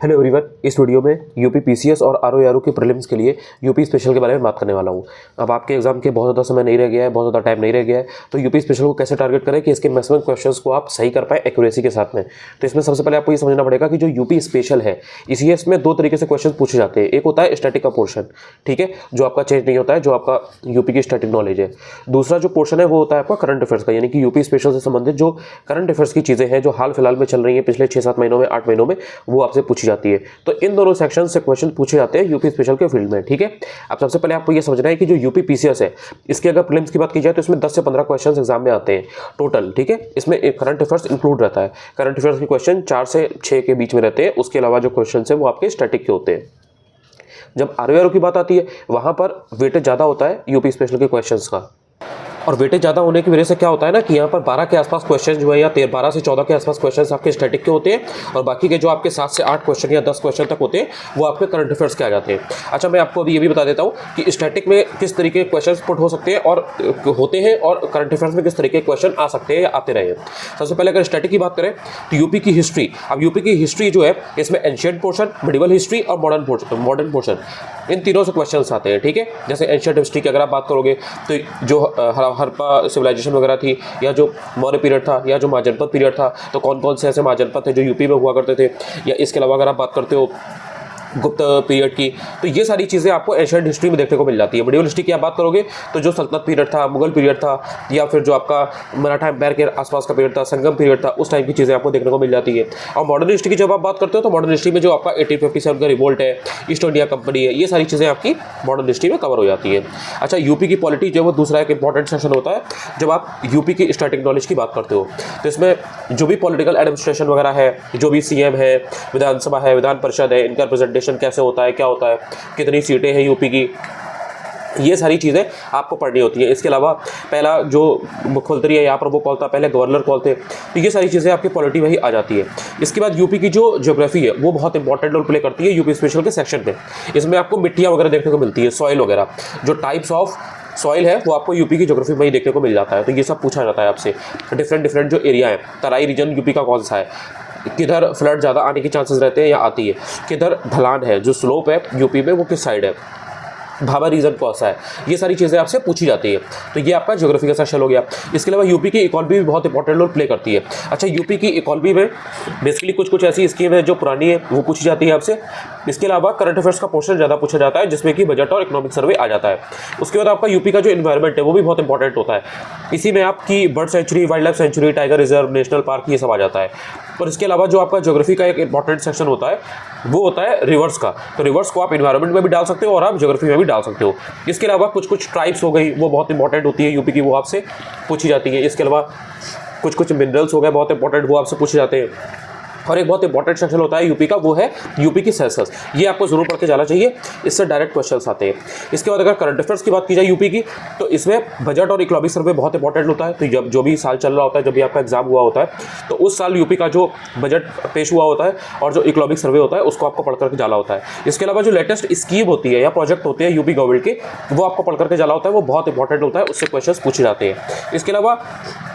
Hello everyone, इस video में UP PCS और आरओ के प्रीलिम्स के लिए यूपी स्पेशल के बारे में बात करने वाला हूँ। अब आपके एग्जाम के बहुत ज़्यादा समय नहीं रह गया है, बहुत ज़्यादा टाइम नहीं रह गया है, तो यूपी स्पेशल को कैसे टारगेट करें कि इसके मैक्सिमम क्वेश्चंस को आप सही कर पाए एक्यूरेसी के साथ में। तो इसमें सबसे पहले आपको ये समझना पड़ेगा कि जो यूपी स्पेशल है इसमें दो तरीके से क्वेश्चन पूछे जाते हैं। एक होता है स्टैटिक का पोर्शन, ठीक है, जो आपका चेंज नहीं होता है, जो आपका यूपी की स्टैटिक नॉलेज है। दूसरा जो पोर्शन है वो होता है आपका करंट अफेयर्स का, यानी कि यूपी स्पेशल से संबंधित जो करंट अफेयर्स की चीज़ें हैं जो हाल फिलहाल में चल रही हैं पिछले 6-7 महीनों में, 8 महीनों में, वो आपसे पूछी जाती है। तो इन दोनों सेक्शन से क्वेश्चन पूछे जाते हैं यूपी स्पेशल के फील्ड में, ठीक है। अब सबसे पहले आपको ये समझना है कि जो यूपी पीसीएस है इसके अगर प्रीलिम्स की बात की जाए तो इसमें 10 से 15 क्वेश्चन एग्जाम में आते हैं टोटल, ठीक है। इसमें एक करंट अफेयर्स इंक्लूड रहता है। करंट अफेयर्स के क्वेश्चन 4 से 6 के बीच में रहते हैं। उसके अलावा जो क्वेश्चन है वो आपके स्टैटिक के होते हैं। जब आरओ की बात आती है वहां पर वेटेज ज्यादा होता है यूपी स्पेशल के क्वेश्चंस का, और वेटेज ज़्यादा होने की वजह से क्या होता है ना कि यहाँ पर 12 के आसपास क्वेश्चन जो है या 12 से 14 के आसपास क्वेश्चन आपके स्टैटिक के होते हैं, और बाकी के जो आपके 7 से 8 क्वेश्चन या 10 क्वेश्चन तक होते हैं वो आपके करंट अफेयर्स के आ जाते हैं। अच्छा, मैं आपको अभी ये भी बता देता हूँ कि स्टैटिक में किस तरीके के क्वेश्चन पुट हो सकते हैं और होते हैं, और करंट अफेयर्स में किस तरीके के क्वेश्चन आ सकते हैं या आते रहे हैं। सबसे पहले अगर स्टैटिक की बात करें तो यूपी की हिस्ट्री, अब यूपी की हिस्ट्री जो है इसमें एंशिएंट पोर्शन, मिडिवल हिस्ट्री और मॉडर्न पोर्शन, इन तीनों से क्वेश्चन आते हैं, ठीक है। जैसे एंशिएंट हिस्ट्री की अगर आप बात करोगे तो जो हड़प्पा सिविलाइजेशन वगैरह थी, या जो मौर्य पीरियड था, या जो महाजनपद पीरियड था, तो कौन कौन से ऐसे महाजनपद थे जो यूपी में हुआ करते थे, या इसके अलावा अगर आप बात करते हो गुप्त पीरियड की, तो ये सारी चीज़ें आपको एशियन हिस्ट्री में देखने को मिल जाती है। मिडिवल हिस्ट्री की आप बात करोगे तो जो सल्तनत पीरियड था, मुगल पीरियड था, या फिर जो आपका मराठा एम्पायर के आसपास का पीरियड था, संगम पीरियड था, उस टाइम की चीज़ें आपको देखने को मिल जाती है। और मॉडर्न हिस्ट्री की जब आप बात करते हो तो मॉडर्न हिस्ट्री में जो आपका 1857 का रिवोल्ट है, ईस्ट इंडिया कंपनी है, ये सारी चीज़ें आपकी मॉडर्न हिस्ट्री में कवर हो जाती है। अच्छा, यूपी की पॉलिटी जो है वो दूसरा एक इंपॉर्टेंट सेक्शन होता है जब आप यूपी की स्टैटिक नॉलेज की बात करते हो। तो इसमें जो भी पॉलिटिकल एडमिनिस्ट्रेशन वगैरह है, जो भी सीएम है, विधानसभा है, विधान परिषद है, इनका रिप्रेजेंटेशन कैसे होता है, क्या होता है, कितनी सीटें हैं यूपी की, ये सारी चीज़ें आपको पढ़नी होती है। इसके अलावा पहला जो मुख्यमंत्री है यहाँ पर वो कौन था, पहले गवर्नर कौन थे, तो ये सारी चीज़ें आपकी पॉलिटी में ही आ जाती है। इसके बाद यूपी की जो ज्योग्राफी है वो बहुत इंपॉर्टेंट रोल प्ले करती है यूपी स्पेशल के सेक्शन में। इसमें आपको मिट्टियाँ वगैरह देखने को मिलती है, सॉइल वगैरह, जो टाइप्स ऑफ सॉइल है वो आपको यूपी की ज्योग्राफी में ही देखने को मिल जाता है। तो ये सब पूछा जाता है आपसे। डिफरेंट जो एरिया है, तराई रीजन यूपी का कौन सा है, किधर फ्लड ज़्यादा आने के चांसेस रहते हैं या आती है, किधर ढलान है, जो स्लोप है यूपी में वो किस साइड है, भाभा रीजन कौन सा है, ये सारी चीज़ें आपसे पूछी जाती है। तो ये आपका ज्योग्राफी का सेक्शन हो गया। इसके अलावा यूपी की इकोनॉमी भी बहुत इंपॉर्टेंट रोल प्ले करती है। अच्छा, यूपी की इकोनॉमी में बेसिकली कुछ ऐसी स्कीम है जो पुरानी है वो पूछी जाती है आपसे। इसके अलावा करंट अफेयर्स का पोर्शन ज़्यादा पूछा जाता है जिसमें कि बजट और इकोनॉमिक सर्वे आ जाता है। उसके बाद आपका यूपी का जो इन्वायरमेंट है वो भी बहुत इंपॉर्टेंट होता है। इसी में आपकी bird sanctuary, wild life sanctuary, tiger reserve, national park, ये सब आ जाता है। और इसके अलावा जो आपका ज्योग्राफी का एक इंपॉर्टेंट सेक्शन होता है वो होता है रिवर्स का। तो रिवर्स को आप इन्वायरमेंट में भी डाल सकते हो और आप ज्योग्राफी में भी डाल सकते हो। इसके अलावा कुछ ट्राइब्स हो गई, वो बहुत इंपॉर्टेंट होती है यूपी की, वो आपसे पूछी जाती है। इसके अलावा कुछ मिनरल्स हो गए बहुत इंपॉर्टेंट, वो आपसे पूछे जाते हैं। और एक बहुत इंपॉर्टेंट सेक्शन होता है यूपी का, वो है यूपी की सेंसस। ये आपको जरूर पढ़ के जाना चाहिए, इससे डायरेक्ट क्वेश्चंस आते हैं। इसके बाद अगर करंट अफेयर्स की बात की जाए यूपी की, तो इसमें बजट और इकोनॉमिक सर्वे बहुत इंपॉर्टेंट होता है। तो जब जो भी साल चल रहा होता है, जब भी आपका एग्जाम हुआ होता है, तो उस साल यूपी का जो बजट पेश हुआ होता है और जो इकोनॉमिक सर्वे होता है उसको आपको पढ़ करके जाना होता है। इसके अलावा जो लेटेस्ट स्कीम होती है या प्रोजेक्ट होते हैं यूपी गवर्नमेंट के, वो आपको पढ़ करके जाना होता है, वो बहुत इंपॉर्टेंट होता है, उससे क्वेश्चन पूछे जाते हैं। इसके अलावा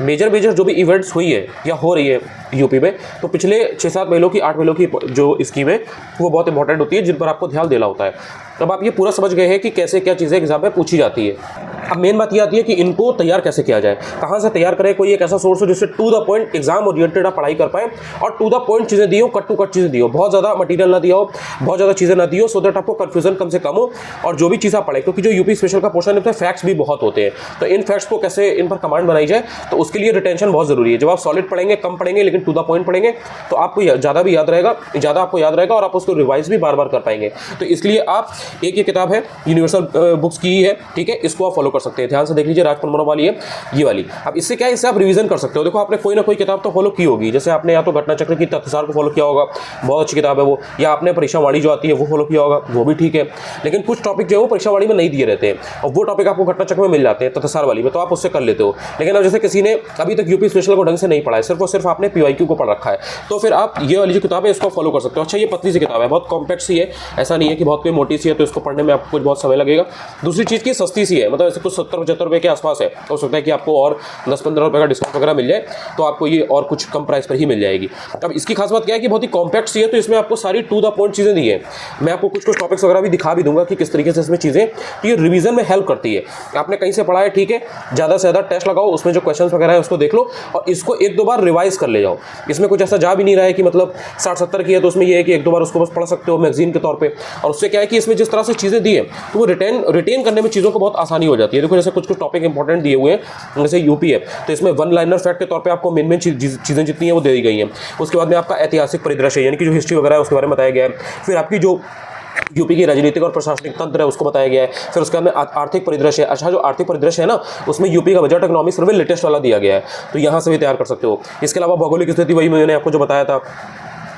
मेजर जो भी इवेंट्स हुई है या हो रही है यूपी में, तो पिछले 6-7 महीनों की, 8 महीनों की जो स्कीम है वो बहुत इंपॉर्टेंट होती है, जिन पर आपको ध्यान देना होता है। तब आप ये पूरा समझ गए हैं कि कैसे क्या चीज़ें एग्जाम में पूछी जाती है। अब मेन बात ये आती है कि इनको तैयार कैसे किया जाए, कहाँ से तैयार करें। कोई एक ऐसा सोर्स हो जिससे to the point exam oriented आप पढ़ाई कर पाए और टू द पॉइंट चीज़ें दी हो, कट टू कट चीज़ें दी हो, बहुत ज़्यादा मटीरियल ना दिया हो, बहुत ज़्यादा चीज़ें ना दी हो, सो दैट आपको कन्फ्यूजन कम से कम हो और जो भी चीज़ आप पढ़े। क्योंकि जो यूपी स्पेशल का पोर्शन है फैक्ट्स भी बहुत होते हैं, तो इन फैक्ट्स को कैसे इन पर कमांड बनाई जाए, तो उसके लिए रिटेंशन बहुत जरूरी है। जब आप सॉलिड पढ़ेंगे, कम पढ़ेंगे लेकिन टू द पॉइंट पढ़ेंगे, तो आपको ज़्यादा भी याद रहेगा, ज़्यादा आपको याद रहेगा और आप उसको रिवाइज भी बार बार कर पाएंगे। तो इसलिए आप एक ये किताब है यूनिवर्सल बुक्स की ही है, ठीक है, इसको आप फॉलो कर सकते हैं। ध्यान से देख लीजिए, राजपरमोरा वाली है ये वाली। अब इससे क्या है, इससे आप रिवीजन कर सकते हो। देखो, आपने कोई ना कोई किताब तो फॉलो की होगी, जैसे आपने या तो घटना चक्र की तथ्यसार को फॉलो किया होगा, बहुत अच्छी किताब है वो, या आपने परीक्षावाणी जो आती है वो फॉलो किया होगा, वो भी ठीक है। लेकिन कुछ टॉपिक जो है वो परीक्षावाणी में नहीं दिए रहते हैं और वो टॉपिक आपको घटना चक्र में मिल जाते हैं तथ्यसार वाली में, तो आप उससे कर लेते हो। लेकिन अब जैसे किसी ने अभी तक यूपी स्पेशल को ढंग से नहीं पढ़ा है, सिर्फ और सिर्फ आपने पीवाईक्यू को पढ़ रखा है, तो फिर आप ये वाली जो किताब है इसको फॉलो कर सकते हो। अच्छा, ये पतली सी किताब है, बहुत कॉम्पैक्ट सी है, ऐसा नहीं है कि बहुत कोई मोटी सी है तो इसको पढ़ने में आपको कुछ बहुत समय लगेगा। दूसरी चीज़ की सस्ती सी है, मतलब ऐसे कुछ 70-75 के आसपास है, हो सकता है कि आपको और 10-15 रुपये का डिस्काउंट वगैरह मिल जाए, तो आपको ये और कुछ कम प्राइस पर ही मिल जाएगी। अब इसकी खास बात क्या है कि बहुत ही कॉम्पैक्ट सी है, तो इसमें आपको सारी टू द पॉइंट चीज़ें दी है। मैं आपको कुछ टॉपिक्स वगैरह भी दिखा भी दूंगा कि किस तरीके से इसमें चीज़ें, तो ये रिवीजन में हेल्प करती है। आपने कहीं से पढ़ा है, ठीक है, ज़्यादा से ज़्यादा टेस्ट लगाओ, उसमें जो क्वेश्चन वगैरह है उसको देख लो और इसको 1-2 बार रिवाइज कर ले जाओ। इसमें कुछ ऐसा जा भी नहीं रहा है कि मतलब 60-70 की है तो उसमें ये है कि 1-2 बार उसको बस पढ़ सकते हो मैगजीन के तौर पे, और उससे क्या है कि इसमें जिस तरह से चीज़ें दी है तो वो रिटेन करने में चीज़ों को बहुत आसानी हो जाती है। देखो जैसे कुछ टॉपिक इंपॉर्टेंट दिए हुए हैं, जैसे यूपी है, तो इसमें वन लाइनर फैक्ट के तौर पे आपको मेन चीज़ें जितनी है वो दे दी गई हैं। उसके बाद में आपका ऐतिहासिक परिदृश्य यानी कि जो हिस्ट्री वगैरह है उसके बारे में बताया गया है। फिर आपकी जो यूपी की राजनीतिक और प्रशासनिक तंत्र है उसको बताया गया है। फिर उसके बाद में आर्थिक परिदृश्य है। अच्छा, जो आर्थिक परिदृश्य है ना, उसमें यूपी का बजट इकोनॉमिक सर्वे लेटेस्ट वाला दिया गया है, तो यहाँ से भी तैयार कर सकते हो। इसके अलावा भौगोलिक स्थिति, वही मैंने आपको जो बताया था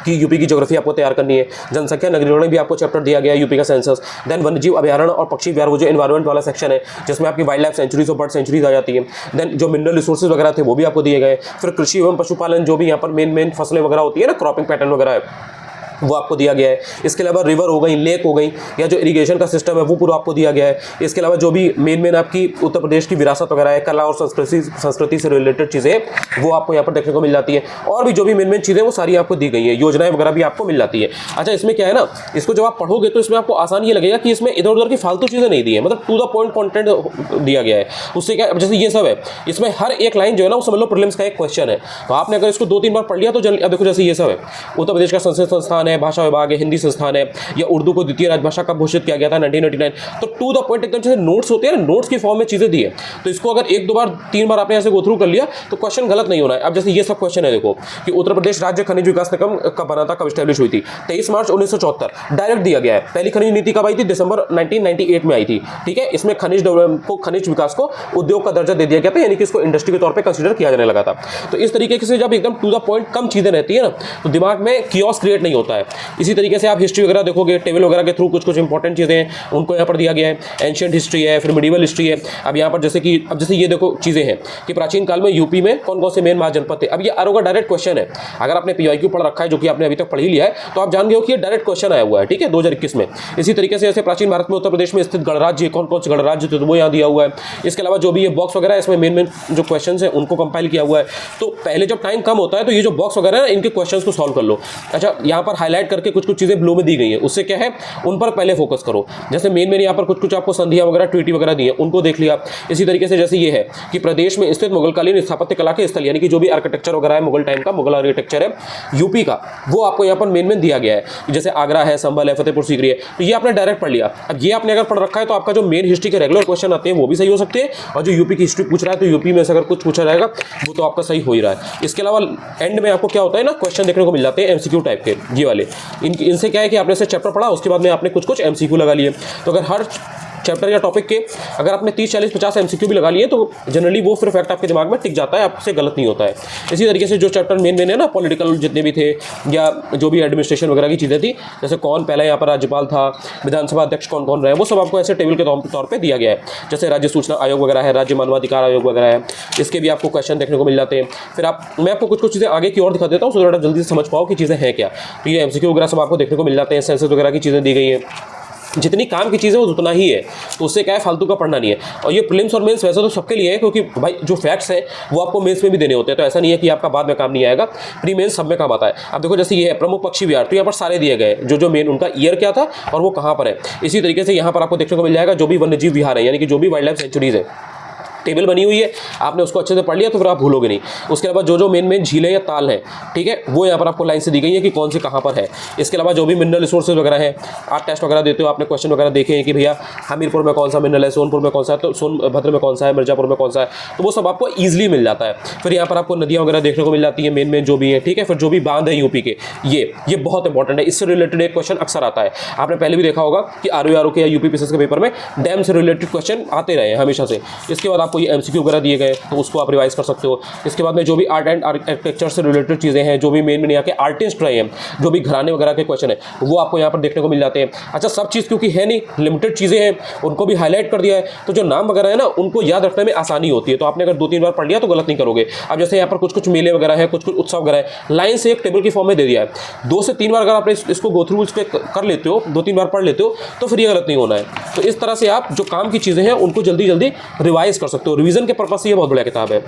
कि यूपी की ज्योग्राफी आपको तैयार करनी है। जनसंख्या नगरीकरण भी आपको चैप्टर दिया गया है, यूपी का सेंसस। देन वन्यजीव अभ्यारण्य और पक्षी विहार, वो जो एनवायरमेंट वाला सेक्शन है जिसमें आपकी वाइल्ड लाइफ सेंचुरीज और बर्ड सेंचुरीज आ जाती है। देन जो मिनरल रिसोर्सेज वगैरह थे वो भी आपको दिए गए। फिर कृषि एवं पशुपालन, जो भी यहाँ पर मेन फसलें वगैरह होती है ना, क्रॉपिंग पैटर्न वगैरह है, वो आपको दिया गया है। इसके अलावा रिवर हो गई, लेक हो गई, या जो इरिगेशन का सिस्टम है वो पूरा आपको दिया गया है। इसके अलावा जो भी मेन आपकी उत्तर प्रदेश की विरासत वगैरह है, कला और संस्कृति से रिलेटेड चीज़ें वो आपको यहाँ पर देखने को मिल जाती है। और भी जो भी मेन चीज़ें वो सारी आपको दी गई है, योजनाएं वगैरह भी आपको मिल जाती है। अच्छा, इसमें क्या है ना, इसको जब आप पढ़ोगे तो इसमें आपको आसान ये लगेगा कि इसमें इधर उधर की फालतू चीज़ें नहीं दी है, मतलब टू द पॉइंट कंटेंट दिया गया है। उससे क्या, जैसे ये सब है, इसमें हर एक लाइन जो है ना वो समझ लो प्रीलिम्स का एक क्वेश्चन है। तो आपने अगर इसको 2-3 बार पढ़ लिया तो अब देखो जैसे ये सब है, उत्तर प्रदेश का संस्कृत संस्थान है, भाषा विभाग है, हिंदी संस्थान है, या उर्दू को द्वितीय राजभाषा कब घोषित किया गया था 1999। तो टू द पॉइंट एकदम जैसे नोट्स होते हैं ना, नोट्स की फॉर्म में चीजें दी है। तो इसको अगर 1-2 बार 3 बार आपने ऐसे गो थ्रू कर लिया तो क्वेश्चन गलत नहीं होना है। अब जैसे ये सब क्वेश्चन है, देखो कि उत्तर प्रदेश राज्य खनिज विकास निगम कब बना था, कब स्टैब्लिश हुई थी, 23 मार्च 1974 डायरेक्ट दिया गया है। पहली खनिज नीति कब आई थी, दिसंबर 1998 में आई थी। ठीक है, इसमें खनिज विकास को उद्योग का दर्जा दे दिया गया था, यानी कि इसको इंडस्ट्री के तौर पर कंसिडर किया जाने लगा था। तो इस तरीके से जब एकदम टू द पॉइंट कम चीजें रहती है ना, तो दिमाग में कियोस क्रिएट नहीं होता है। इसी तरीके से आप हिस्ट्री वगैरह देखोगे, टेबल वगैरह के थ्रू कुछ इंपॉर्टेंट चीजें हैं उनको यहाँ पर दिया गया है। एंशिएंट हिस्ट्री है, फिर मिडिवल हिस्ट्री है। अब यहाँ पर जैसे ये देखो चीजें हैं कि प्राचीन काल में यूपी में कौन कौन से मेन महाजनपद थे। अब ये आरओ का डायरेक्ट क्वेश्चन है, अगर आपने पीवाईक्यू पढ़ रखा है, जो कि आपने अभी तक पढ़ ही लिया है, तो आप जान गए हो कि ये डायरेक्ट क्वेश्चन आया हुआ है, ठीक है, 2021 में। इसी तरीके से जैसे प्राचीन भारत में उत्तर प्रदेश में स्थित गणराज्य, कौन कौन से गणराज्य थे, तो वो यहाँ दिया हुआ है। इसके अलावा जो भी ये बॉक्स वगैरह है, इसमें मेन जो क्वेश्चन है उनको कंपाइल किया हुआ है। तो पहले जब टाइम कम होता है तो ये जो बॉक्स वगैरह है इनके क्वेश्चन को सॉल्व कर लो। अच्छा, यहाँ पर हाईलाइट करके कुछ चीजें ब्लू में दी गई है, उससे क्या है, उन पर पहले फोकस करो। जैसे मेन यहाँ पर कुछ आपको संधियां वगैरह, ट्वीटी वगैरह दी है, उनको देख लिया। इसी तरीके से जैसे ये है कि प्रदेश में स्थित मुगलकालीन स्थापत्य कला के स्थल, यानी कि जो भी आर्किटेक्चर वगैरह है मुगल टाइम का, मुगल आर्किटेक्चर है यूपी का, वो आपको यहाँ पर मेन दिया गया है। जैसे आगरा है, संभल है, फतेहपुर सीकरी है, तो ये आपने डायरेक्ट पढ़ लिया। अब ये आपने अगर पढ़ रखा है तो आपका जो मेन हिस्ट्री के रेगुलर क्वेश्चन आते हैं वो भी सही हो सकते हैं, और जो यूपी की हिस्ट्री पूछ रहा है तो यूपी में से अगर कुछ पूछा जाएगा वो तो आपका सही हो ही रहा है। इसके अलावा एंड में आपको क्या होता है ना, क्वेश्चन देखने को मिल जाते हैं एमसीक्यू टाइप के, ये वाले। इनसे क्या है कि आपने से चैप्टर पढ़ा, उसके बाद में आपने कुछ एमसीक्यू लगा लिए। तो अगर हर चैप्टर या टॉपिक के अगर आपने 30, 40, 50 एमसीक्यू भी लगा लिए तो जनरली वो फिर फैक्ट आपके दिमाग में टिक जाता है, आपसे गलत नहीं होता है। इसी तरीके से जो चैप्टर मेन है ना, पॉलिटिकल जितने भी थे या जो भी एडमिनिस्ट्रेशन वगैरह की चीज़ें थी, जैसे कौन पहला यहाँ पर राज्यपाल था, विधानसभा अध्यक्ष कौन कौन रहे, वो सब आपको ऐसे टेबल के तौर पर दिया गया है। जैसे राज्य सूचना आयोग वगैरह है, राज्य मानवाधिकार आयोग वगैरह है, इसके भी आपको क्वेश्चन देखने को मिल जाते हैं। फिर मैं आपको कुछ चीज़ें आगे की ओर दिखा देता हूँ, सो आप जल्दी से समझ पाओ कि चीज़ें हैं क्या। तो ये एमसीक्यू वगैरह सब आपको देखने को मिल जाते हैं, सेंसस वगैरह की चीज़ें दी गई हैं। जितनी काम की चीज़ है वो उतना ही है, तो उससे क्या है, फालतू का पढ़ना नहीं है। और ये प्रीलिम्स और मेंस वैसे तो सबके लिए है, क्योंकि भाई जो फैक्ट्स हैं वो आपको मेंस में भी देने होते हैं, तो ऐसा नहीं है कि आपका बाद में काम नहीं आएगा, प्री मेंस सब में काम आता है। अब देखो जैसे ये है प्रमुख पक्षी विहार, तो यहाँ पर सारे दिए गए जो मेन उनका ईयर क्या था और वो कहाँ पर है। इसी तरीके से यहाँ पर आपको देखने को मिल जाएगा जो भी वन्यजीव विहार है, यानी कि जो भी वाइल्ड लाइफ सेंचुरीज है, टेबल बनी हुई है, आपने उसको अच्छे से पढ़ लिया तो फिर आप भूलोगे नहीं। उसके अलावा जो मेन झीलें या ताल हैं, ठीक है, वो यहाँ पर आपको लाइन से दी गई है कि कौन से कहाँ पर है। इसके अलावा जो भी मिनरल रिसोर्सेज वगैरह हैं, आप टेस्ट वगैरह देते हो, आपने क्वेश्चन वगैरह देखे हैं कि भैया हमीरपुर में कौन सा मिनरल है, सोनपुर में कौन सा है, तो सोनभद्र में कौन सा है, मिर्जापुर में कौन सा है, तो वो सब आपको ईजिली मिल जाता है। फिर यहाँ पर आपको नदियाँ वगैरह देखने को मिल जाती है मेन जो भी है, ठीक है। फिर जो भी बांध है यूपी के, ये बहुत इंपॉर्टेंट है, इससे रिलेटेड एक क्वेश्चन अक्सर आता है। आपने पहले भी देखा होगा कि आरओ के या यूपी पीसीएस के पेपर में डैम से रिलेटेड क्वेश्चन आते रहे हैं हमेशा से। इसके बाद आपको कोई MCQ वगैरह दिए गए तो उसको आप रिवाइज कर सकते हो। इसके बाद में जो भी आर्ट एंड आर्किटेक्चर से रिलेटेड चीज़ें हैं, जो भी मेन यहाँ के आर्टिस्ट रहे हैं, जो भी घराने वगैरह के क्वेश्चन है वो आपको यहाँ पर देखने को मिल जाते हैं। अच्छा, सब चीज़ क्योंकि है नहीं, लिमिटेड चीज़ें हैं, उनको भी हाईलाइट कर दिया है, तो जो नाम वगैरह है ना उनको याद रखने में आसानी होती है। तो आपने अगर 2-3 बार पढ़ लिया तो गलत नहीं करोगे। अब जैसे यहाँ पर कुछ मेले वगैरह है, कुछ उत्सव वगैरह है, लाइन से एक टेबल की फॉर्म में दे दिया है। 2 से 3 बार अगर आपने इसको गो थ्रू कर लेते हो, 2-3 बार पढ़ लेते हो, तो फिर ये गलत नहीं होना है। तो इस तरह से आप जो काम की चीज़ें हैं उनको जल्दी जल्दी रिवाइज कर सकते हो। रिवीजन के पर्पज से ये बहुत बढ़िया किताब है।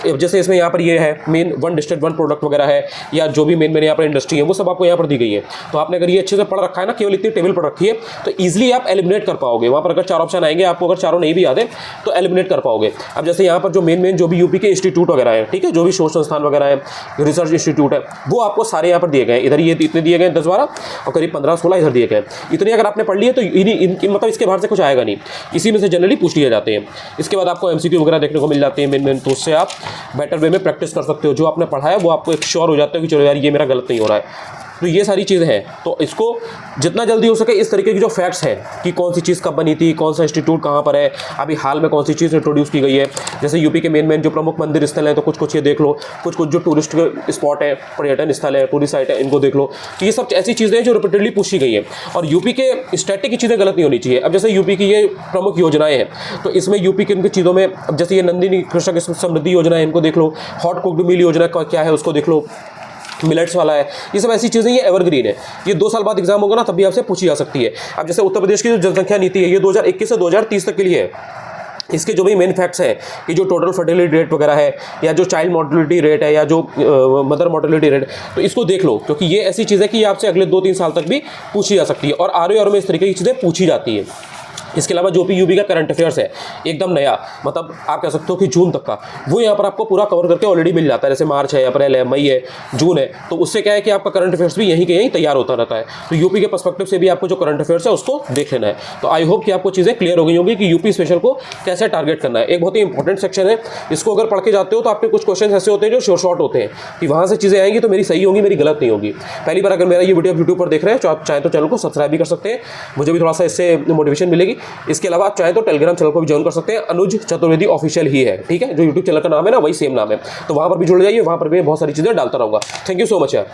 जैसे इसमें यहाँ पर ये है मेन 1 डिस्ट्रिक्ट 1 प्रोडक्ट वगैरह है, या जो भी मेन यहाँ पर इंडस्ट्री है वो सब आपको यहाँ पर दी गई है। तो आपने अगर ये अच्छे से पढ़ रखा है ना, केवल इतनी टेबल पढ़ रखी है, तो ईजिली आप एलिमिनेट कर पाओगे। वहाँ पर अगर 4 ऑप्शन आएंगे, आपको अगर चारों नहीं भी याद है तो एलिमिनेट कर पाओगे। अब जैसे यहाँ पर जो मेन जो भी यूपी के इंस्टीट्यूट वगैरह है, ठीक है, जो भी शोध संस्थान वगैरह है, रिसर्च इंस्टीट्यूट है, वो आपको सारे यहाँ पर दिए गए। इधर ये इतने दिए गए 10-12 और करीब 15-16 इधर दिए गए। इतने अगर आपने पढ़ लिए तो मतलब इसके बाहर से कुछ आएगा नहीं, इसी में से जनरली पूछ लिए जाते हैं। इसके बाद आपको MCQ वगैरह देखने को मिल जाते हैं मेन, तो उससे आप बेटर वे में प्रैक्टिस कर सकते हो। जो आपने पढ़ा है वो आपको एक श्योर हो जाता है कि चलो यार ये मेरा गलत नहीं हो रहा है। तो ये सारी चीज़ें हैं, तो इसको जितना जल्दी हो सके इस तरीके की जो फैक्ट्स हैं कि कौन सी चीज़ कब बनी थी, कौन सा इंस्टीट्यूट कहाँ पर है, अभी हाल में कौन सी चीज़ इंट्रोड्यूस की गई है। जैसे यूपी के मेन जो प्रमुख मंदिर स्थल हैं तो कुछ ये देख लो, कुछ जो टूरिस्ट स्पॉट है, पर्यटन स्थल है, टूरिस्ट साइट है, इनको देख लो। तो ये सब ऐसी चीज़ें हैं जो रिपीटेडली पूछी गई है। और यूपी के स्टैटिक की चीज़ें गलत नहीं होनी चाहिए। अब जैसे यूपी की ये प्रमुख योजनाएं हैं, तो इसमें यूपी की इनकी चीज़ों में जैसे ये नंदिनी कृषक समृद्धि योजना है, इनको देख लो। हॉट कुक्ड मील योजना क्या है उसको देख लो। मिलेट्स वाला है, ये सब ऐसी चीज़ें, ये एवरग्रीन है। ये 2 साल बाद एग्जाम होगा ना, तब भी आपसे पूछी जा सकती है। अब जैसे उत्तर प्रदेश की जो जनसंख्या नीति है, ये 2021 से 2030 तक के लिए है। इसके जो भी मेन फैक्ट्स हैं कि जो टोटल फर्टिलिटी रेट वगैरह है, या जो चाइल्ड मोर्टेलिटी रेट है, या जो मदर मोर्टेलिटी रेट, तो इसको देख लो, क्योंकि ये ऐसी चीज़ है कि आपसे अगले 2-3 साल तक भी पूछी जा सकती है। और ROR में इस तरीके की चीज़ें पूछी जाती है। इसके अलावा जो भी यूपी का करंट अफेयर्स है एकदम नया, मतलब आप कह सकते हो कि जून तक का, वो यहाँ पर आपको पूरा कवर करके ऑलरेडी मिल जाता है। जैसे मार्च है, अप्रैल है, मई है, जून है, तो उससे क्या है कि आपका करंट अफेयर्स भी यहीं के यहीं तैयार होता रहता है। तो यूपी के पर्सपेक्टिव से भी आपको जो करंट अफेयर्स है उसको देख लेना है। तो आई होप कि आपको चीज़ें क्लियर हो गई होंगी कि यूपी स्पेशल को कैसे टारगेट करना है। एक बहुत ही इंपॉर्टेंट सेक्शन है, इसको अगर पढ़ के जाते हो तो आपके कुछ क्वेश्चन ऐसे होते हैं जो शॉर्ट होते हैं कि वहाँ से चीज़ें आएंगी तो मेरी सही होंगी, मेरी गलत नहीं होगी। पहली बार अगर मेरा ये वीडियो यूट्यूब पर देख रहे हैं तो आप चाहे तो चैनल को सब्सक्राइब भी कर सकते हैं, मुझे भी थोड़ा सा इससे मोटिवेशन मिलेगी। इसके अलावा चाहे तो टेलीग्राम चैनल को भी ज्वाइन कर सकते हैं, अनुज चतुर्वेदी ऑफिशियल ही है, ठीक है, जो यूट्यूब चैनल का नाम है ना वही सेम नाम है। तो वहां पर भी जुड़ जाइए, वहां पर भी बहुत सारी चीजें डालता रहूंगा। थैंक यू सो मच यार।